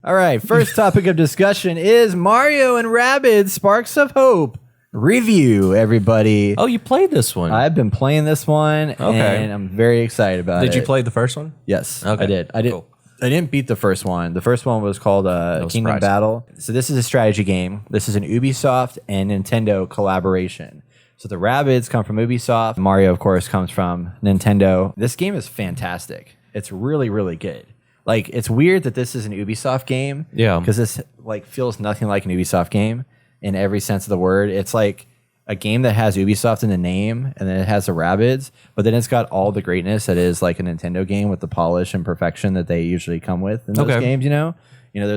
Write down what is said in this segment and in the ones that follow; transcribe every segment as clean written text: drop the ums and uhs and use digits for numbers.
All right, first topic of discussion is Mario and Rabbids Sparks of Hope review, everybody. Oh, you played this one. I've been playing this one, and I'm very excited about it. Did you play the first one? Yes, Okay, I did. I did. cool. I didn't beat the first one. The first one was called Kingdom surprise. Battle. So this is a strategy game. This is an Ubisoft and Nintendo collaboration. So the Rabbids come from Ubisoft. Mario, of course, comes from Nintendo. This game is fantastic. It's really, really good. Like, it's weird that this is an Ubisoft game. Yeah. Because this like feels nothing like an Ubisoft game in every sense of the word. It's like a game that has Ubisoft in the name, and then it has the Rabbids, but then it's got all the greatness that is like a Nintendo game with the polish and perfection that they usually come with in those games. You know,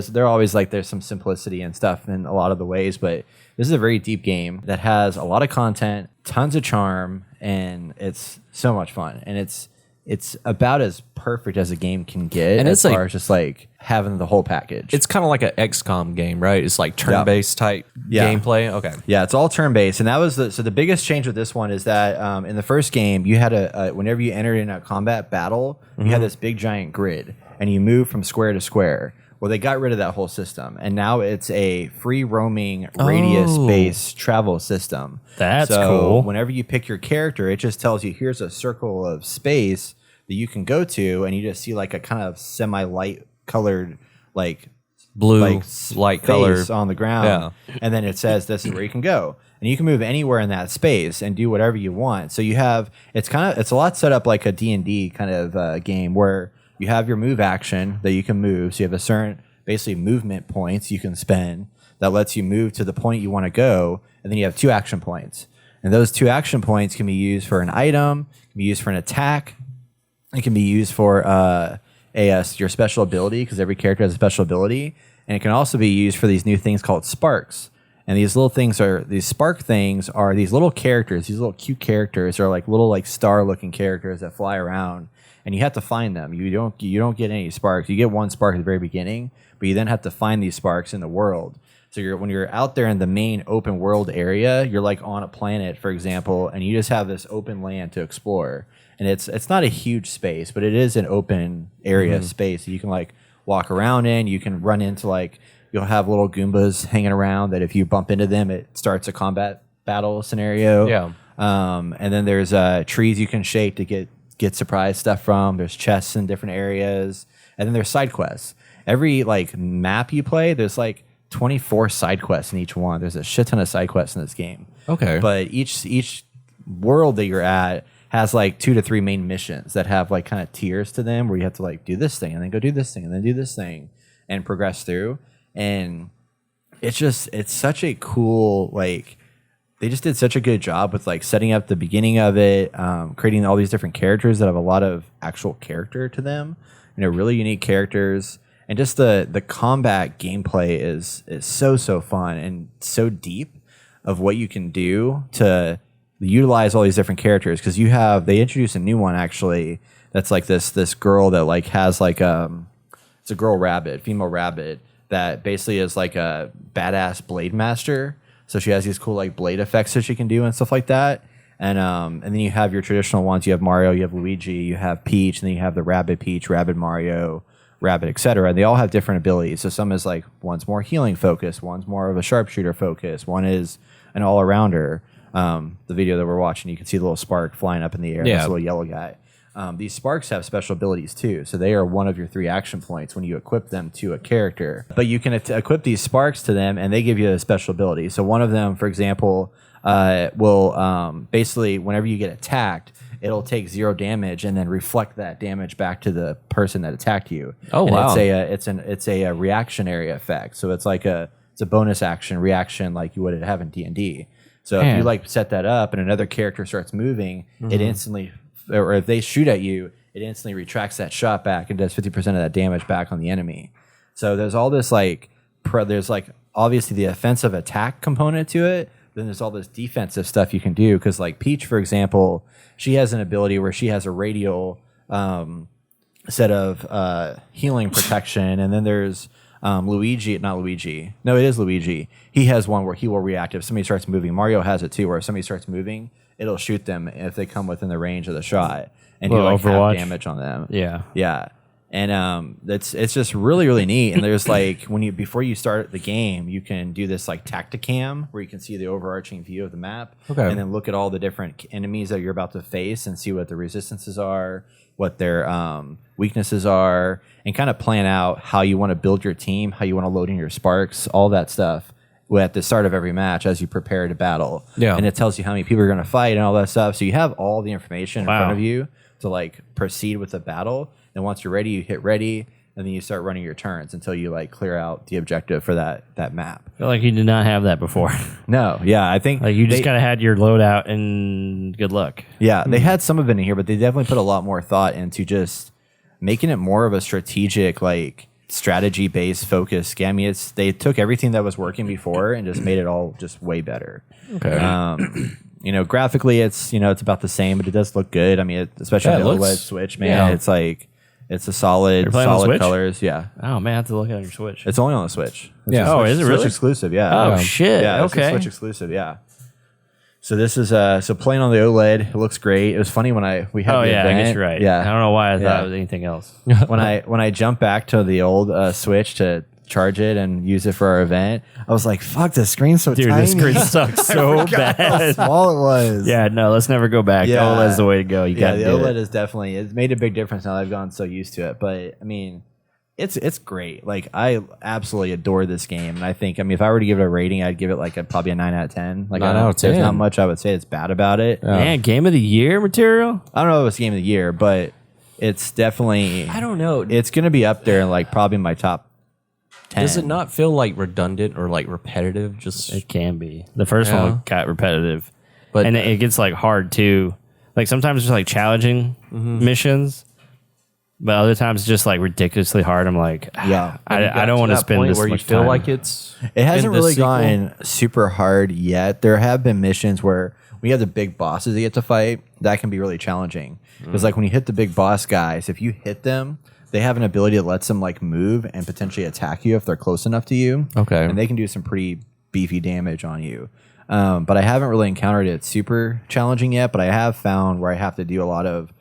they're always like there's some simplicity and stuff in a lot of the ways, but this is a very deep game that has a lot of content, tons of charm, and it's so much fun. And it's about as perfect as a game can get, and as far as just like having the whole package. It's kind of like an XCOM game, right? It's like turn-based type gameplay. Okay. Yeah, it's all turn-based, and that was the biggest change with this one is that in the first game you had whenever you entered in a combat battle, you had this big giant grid, and you moved from square to square. Well, they got rid of that whole system, and now it's a free roaming radius-based travel system. That's so cool. Whenever you pick your character, it just tells you here's a circle of space that you can go to, and you just see like a kind of semi-light colored like Blue light color on the ground, and then it says this is where you can go, and you can move anywhere in that space and do whatever you want. So you have it's a lot set up like a D&D kind of game where you have your move action that you can move. So you have a certain basically movement points you can spend that lets you move to the point you want to go, and then you have 2 action points, and those 2 action points can be used for an item, can be used for an attack, it can be used for your special ability, because every character has a special ability, and it can also be used for these new things called sparks. And these spark things are these little characters, these little cute characters are like little like star looking characters that fly around, and you have to find them. You don't get any sparks. You get 1 spark at the very beginning, but you then have to find these sparks in the world. So when you're out there in the main open world area, you're like on a planet, for example, and you just have this open land to explore. And it's not a huge space, but it is an open area space that you can like walk around in. You can run into like, you'll have little Goombas hanging around that if you bump into them, it starts a combat battle scenario. Yeah. And then there's trees you can shake to get surprise stuff from. There's chests in different areas. And then there's side quests. Every like map you play, there's like 24 side quests in each one. There's a shit ton of side quests in this game. Okay. But each world that you're at has like 2 to 3 main missions that have like kind of tiers to them where you have to like do this thing and then go do this thing and then do this thing and progress through. And it's such a cool, like, they just did such a good job with like setting up the beginning of it, creating all these different characters that have a lot of actual character to them, really unique characters. And just the combat gameplay is so fun and so deep of what you can do to utilize all these different characters, because they introduced a new one actually that's like this girl that like has like it's a girl rabbit, female rabbit, that basically is like a badass blade master. So she has these cool like blade effects that she can do and stuff like that. And then you have your traditional ones. You have Mario, you have Luigi, you have Peach, and then you have the Rabbid Peach, Rabbid Mario, Rabbid, etc. And they all have different abilities. So some is like, one's more healing focused, one's more of a sharpshooter focus, one is an all-arounder. The video that we're watching, you can see the little spark flying up in the air. Yeah. This little yellow guy. These sparks have special abilities too, so they are one of your 3 action points when you equip them to a character. But you can equip these sparks to them, and they give you a special ability. So one of them, for example, will basically, whenever you get attacked, it'll take 0 damage and then reflect that damage back to the person that attacked you. Oh, and wow! It's a reactionary effect. So it's like a bonus action reaction like you would have in D&D. So if you like set that up and another character starts moving, it instantly, or if they shoot at you, it instantly retracts that shot back and does 50% of that damage back on the enemy. So there's all this like, there's like obviously the offensive attack component to it. Then there's all this defensive stuff you can do, because like Peach, for example, she has an ability where she has a radial set of healing protection, and then there's Luigi. No, it is Luigi. He has one where he will react if somebody starts moving. Mario has it too, where if somebody starts moving, it'll shoot them if they come within the range of the shot and do like half damage on them. Yeah. Yeah. And it's just really, really neat. And there's like before you start the game, you can do this like tacticam where you can see the overarching view of the map, and then look at all the different enemies that you're about to face and see what the resistances are, what their weaknesses are, and kind of plan out how you want to build your team, how you want to load in your sparks, all that stuff at the start of every match as you prepare to battle. Yeah. And it tells you how many people are going to fight and all that stuff. So you have all the information in front of you to like proceed with the battle. And once you're ready, you hit ready, and then you start running your turns until you like clear out the objective for that map. I feel like you did not have that before. No, yeah, I think Like you just kind of had your loadout and good luck. Yeah, they had some of it in here, but they definitely put a lot more thought into just making it more of a strategic, like strategy-based focus game. I mean, they took everything that was working before and just made it all just way better. Okay. Graphically, it's about the same, but it does look good. I mean, especially on the OLED Switch, man, it's like it's a solid colors. Yeah. Oh man, I have to look at your Switch. It's only on the Switch. Yeah. Oh, is it really? Switch exclusive? Yeah. Oh shit. Yeah. It's a Okay. Switch exclusive. Yeah. So this is so playing on the OLED. It looks great. It was funny when we had. Oh the yeah, event. I guess you're right. Yeah. I don't know why I thought it was anything else. when I jumped back to the old Switch to charge it and use it for our event, I was like, "Fuck, the screen's so Dude, tiny." the screen sucks so How bad. small it was. Yeah, no, let's never go back. Yeah. OLED's the way to go. You Yeah, got the to do OLED it. is definitely, it's made a big difference now that I've gotten so used to it. But I mean, it's great. Like I absolutely adore this game, and I think if I were to give it a rating, I'd give it like probably a 9 out of 10. Like 9 out of 10. There's not much I would say it's bad about it. Man, game of the year material? I don't know if it's game of the year, but it's definitely. I don't know. It's gonna be up there, like probably my top 10. Does it not feel like redundant or like repetitive? Just It can be. The first Yeah. one got repetitive. But- and it gets like hard too. Like sometimes it's like challenging missions, but other times it's just like ridiculously hard. I'm like, Yeah. I don't want to spend this where much you feel time. like it's. It hasn't in the really sequel? gone super hard yet. There have been missions where we have the big bosses that you have to fight. That can be really challenging. Because like when you hit the big boss guys, if you hit them, they have an ability that lets them like move and potentially attack you if they're close enough to you. Okay. And they can do some pretty beefy damage on you. But I haven't really encountered it super challenging yet, but I have found where I have to do a lot of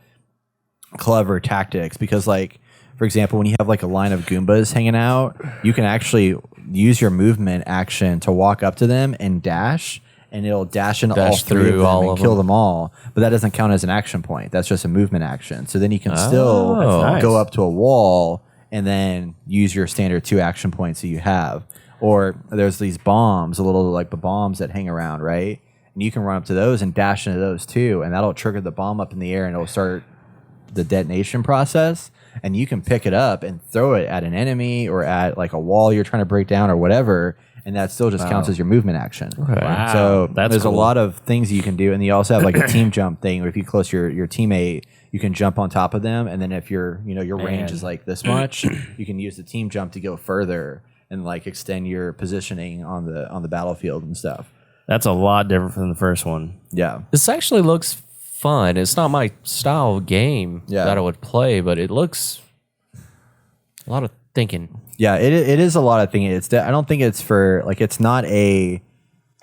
clever tactics because like, for example, when you have like a line of Goombas hanging out, you can actually use your movement action to walk up to them and dash, and it'll dash into all Dash three of through them all and of kill them. them all. But that doesn't count as an action point. That's just a movement action. So then you can still That's go nice. up to a wall and then use your standard 2 action points that you have. Or there's these bombs, a little like the bombs that hang around, right? And you can run up to those and dash into those too, and that'll trigger the bomb up in the air and it'll start the detonation process. And you can pick it up and throw it at an enemy or at like a wall you're trying to break down or whatever, and that still just counts as your movement action. Wow, So that's there's cool. a lot of things you can do, and you also have like a team jump thing where if you close your teammate, you can jump on top of them, and then if your range is like this much, you can use the team jump to go further and like extend your positioning on the battlefield and stuff. That's a lot different from the first one. Yeah. This actually looks fun. It's not my style of game Yeah. that I would play, but it looks a lot of thinking. Yeah, it is a lot of things. I don't think it's for like it's not a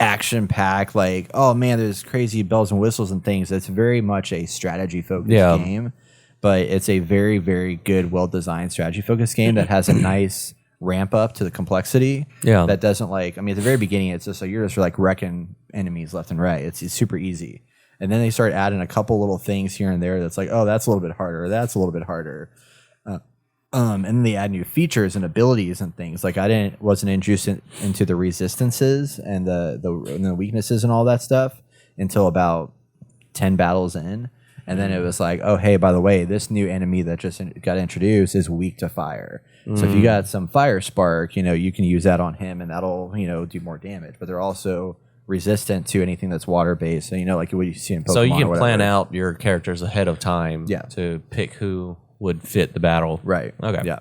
action pack like, oh man, there's crazy bells and whistles and things. It's very much a strategy focused game, but it's a very, very good, well designed strategy focused game that has a nice ramp up to the complexity. Yeah. That doesn't like, I mean, at the very beginning, it's just like you're just like wrecking enemies left and right. It's super easy. And then they start adding a couple little things here and there that's like, oh, that's a little bit harder. Or that's a little bit harder. And then they add new features and abilities and things. Like wasn't introduced into the resistances and the weaknesses and all that stuff until about 10 battles in. And then it was like, oh, hey, by the way, this new enemy that just got introduced is weak to fire. So if you got some fire spark, you can use that on him and that'll, do more damage. But they're also resistant to anything that's water based. So, like what you see in Pokemon. So you or can whatever. plan out your characters ahead of time to pick who would fit the battle. Right. Okay. Yeah.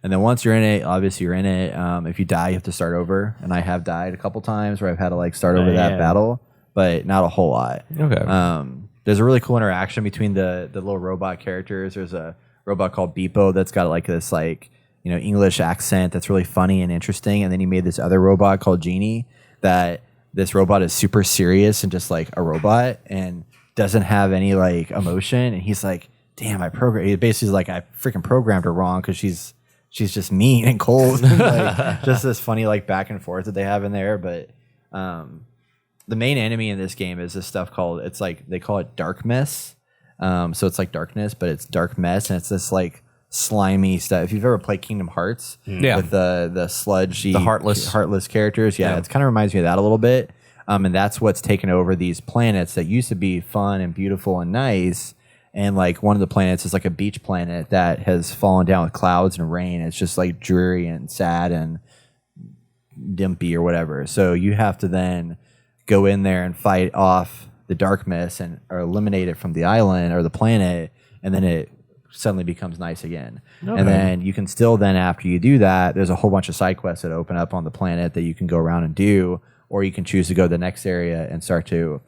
And then once you're in it, obviously you're in it. If you die, you have to start over. And I have died a couple times where I've had to like start over that battle, but not a whole lot. Okay. There's a really cool interaction between the little robot characters. There's a robot called Beepo that's got like this like, English accent that's really funny and interesting. And then he made this other robot called Genie that this robot is super serious and just like a robot and doesn't have any like emotion. And he's like, damn, it basically is like I freaking programmed her wrong because she's just mean and cold. Like, just this funny like back and forth that they have in there. But the main enemy in this game is this stuff called, it's like they call it Darkmess. So it's like darkness, but it's Darkmess, and it's this like slimy stuff. If you've ever played Kingdom Hearts with the sludgy, the heartless characters, it kind of reminds me of that a little bit. And that's what's taken over these planets that used to be fun and beautiful and nice. And like one of the planets is like a beach planet that has fallen down with clouds and rain. It's just like dreary and sad and dimpy or whatever. So you have to then go in there and fight off the Darkmess or eliminate it from the island or the planet, and then it suddenly becomes nice again. Okay. And then you can still then, after you do that, there's a whole bunch of side quests that open up on the planet that you can go around and do, or you can choose to go to the next area and start to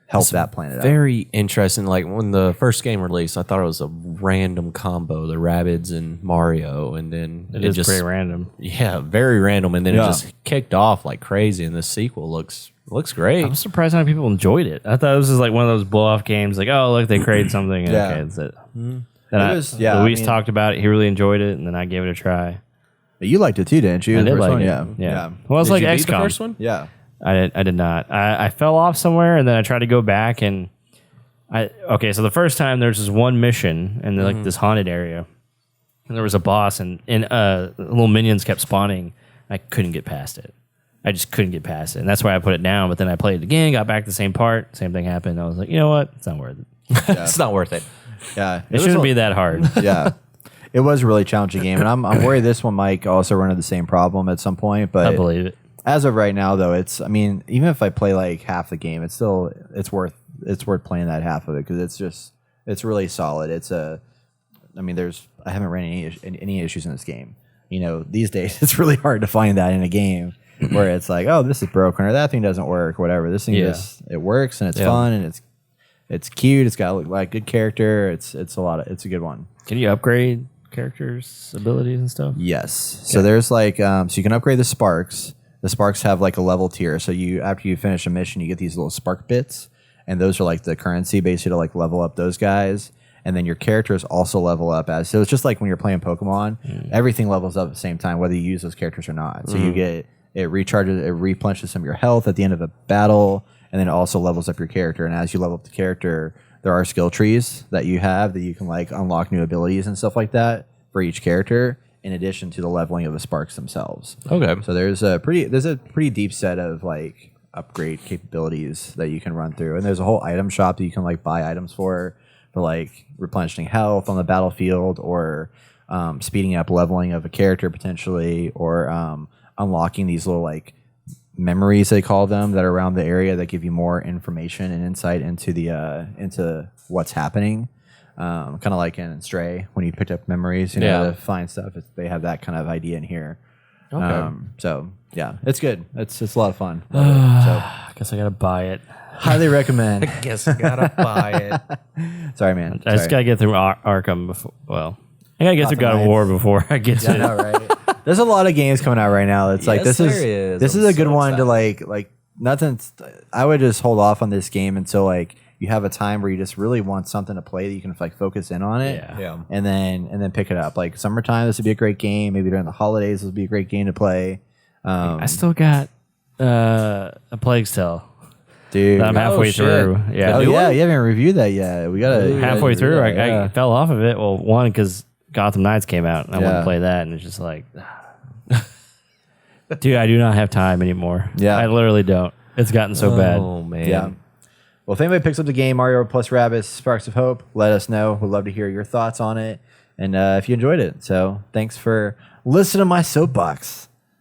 help that planet out. Very interesting. Like when the first game released, I thought it was a random combo, the Rabbids and Mario, and then it is just pretty random. Yeah, very random, and then it just kicked off like crazy. And the sequel looks great. I'm surprised how many people enjoyed it. I thought this was like one of those blow off games. Like, oh look, they created something. And okay, that's it. Luis talked about it. He really enjoyed it, and then I gave it a try. You liked it too, didn't you? I did like it. Yeah. Well, it's like XCOM. The first one? Yeah. I did not. I fell off somewhere, and then I tried to go back, and so the first time there's this one mission in like this haunted area, and there was a boss, and little minions kept spawning. I couldn't get past it. I just couldn't get past it, and that's why I put it down. But then I played it again, got back to the same part, same thing happened. I was like, you know what? It's not worth it. It's not worth it. Yeah, it shouldn't be that hard. Yeah, it was a really challenging game, and I'm worried this one might also run into the same problem at some point. But I believe it. As of right now, though, even if I play like half the game, it's worth playing that half of it because it's really solid. I haven't ran any issues in this game. These days it's really hard to find that in a game where it's like, oh, this is broken or that thing doesn't work, or whatever. This thing it works and it's fun and it's cute. It's got like good character. It's a good one. Can you upgrade characters' abilities and stuff? Yes. Okay. So there's like so you can upgrade the sparks. The sparks have like a level tier. So after you finish a mission, you get these little spark bits, and those are like the currency basically to like level up those guys. And then your characters also level up so it's just like when you're playing Pokemon, everything levels up at the same time, whether you use those characters or not. So you get it replenishes some of your health at the end of a battle, and then it also levels up your character. And as you level up the character, there are skill trees that you have that you can like unlock new abilities and stuff like that for each character, in addition to the leveling of the sparks themselves. Okay. So there's a pretty deep set of like upgrade capabilities that you can run through, and there's a whole item shop that you can like buy items for like replenishing health on the battlefield, or speeding up leveling of a character potentially, or unlocking these little like memories, they call them, that are around the area that give you more information and insight into into what's happening. Kind of like in Stray when you picked up memories, to find stuff. They have that kind of idea in here. Okay. So yeah, it's good. It's a lot of fun. I guess I gotta buy it. Highly recommend. I guess I gotta buy it. Sorry, man. I just gotta get through Arkham before. Well, I gotta get through God of War before I get to it. I know, right? There's a lot of games coming out right now. It's like this is a good one to like nothing. I would just hold off on this game until like you have a time where you just really want something to play that you can like focus in on it. Yeah. And then pick it up. Like summertime, this would be a great game. Maybe during the holidays, this would be a great game to play. I still got a Plague's Tale. Dude, that I'm halfway through. Yeah. You haven't reviewed that yet. We gotta halfway through. I fell off of it. Well, one because Gotham Knights came out, and I want to play that, and it's just like, dude, I do not have time anymore. Yeah, I literally don't. It's gotten so bad. Oh man. Yeah. Well, if anybody picks up the game Mario plus Rabbids Sparks of Hope, let us know. We'd love to hear your thoughts on it, and if you enjoyed it. So, thanks for listening to my soapbox.